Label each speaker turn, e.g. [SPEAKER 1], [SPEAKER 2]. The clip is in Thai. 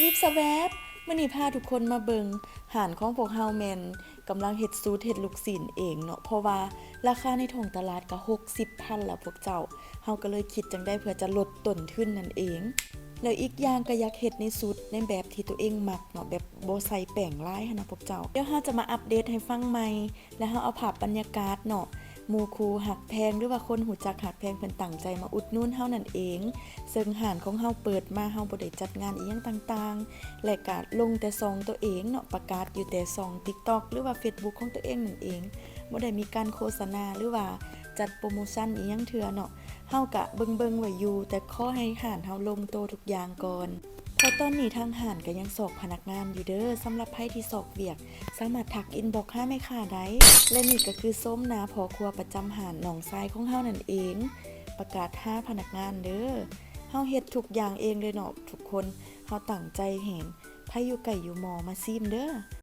[SPEAKER 1] วิบสแวบมื้อนี้พาทุกคนมาเบิงหารของพวกเฮาแม่นกำลังเฮ็ดสูตรเฮ็ดลูกชิ้นเองเนาะเพราะว่าราคาในท้องตลาดก็60,000แล้วพวกเจ้าเฮาก็เลยคิดจังได้เพื่อจะลดต้นทุนนั่นเองแล้วอีกอย่างก็อยากเฮ็ดในสูตรในแบบที่ตัวเองมักเนาะแบบบ่ใส่แป้งหลายหั้นนะพวกเจ้าเดี๋ยวเฮาจะมาอัปเดตให้ฟังใหม่แล้วเฮาเอาภาพบรรยากาศเนาะหมู่คู่หักแพงหรือว่าคนหูจักหักแพงเพิ่นตั้งใจมาอุดหนุนเฮานั่นเองซึ่งหารของเฮาเปิดมาเฮาบ่ได้จัดงานอีหยังต่างๆและก็ลงแต่ซองตัวเองเนาะประกาศอยู่แต่ซอง TikTok หรือว่า Facebook ของตัวเองนั่นเองบ่ได้มีการโฆษณาหรือว่าจัดโปรโมชั่นอีหยังเทื่อเนาะเฮาก็เบิ่งๆไว้อยู่แต่ขอให้หารเฮาลงโตทุกอย่างก่อนเพราะตอนนี้ทางหารก็ยังสอบพนักงานอยู่เด้อสำหรับไผที่สอบเวียกสามารถทักอินบ็อกซ์หาแม่ค้าได้และนี่ก็คือส้มนาพ่อครัวประจำหารหนองทรายของเฮานั่นเองประกาศหาพนักงานเด้อเฮาเฮ็ดทุกอย่างเองเลยเนาะทุกคนเฮาตั้งใจเห็นไผอยู่ไกลอยู่หมอมาซิมเด้อ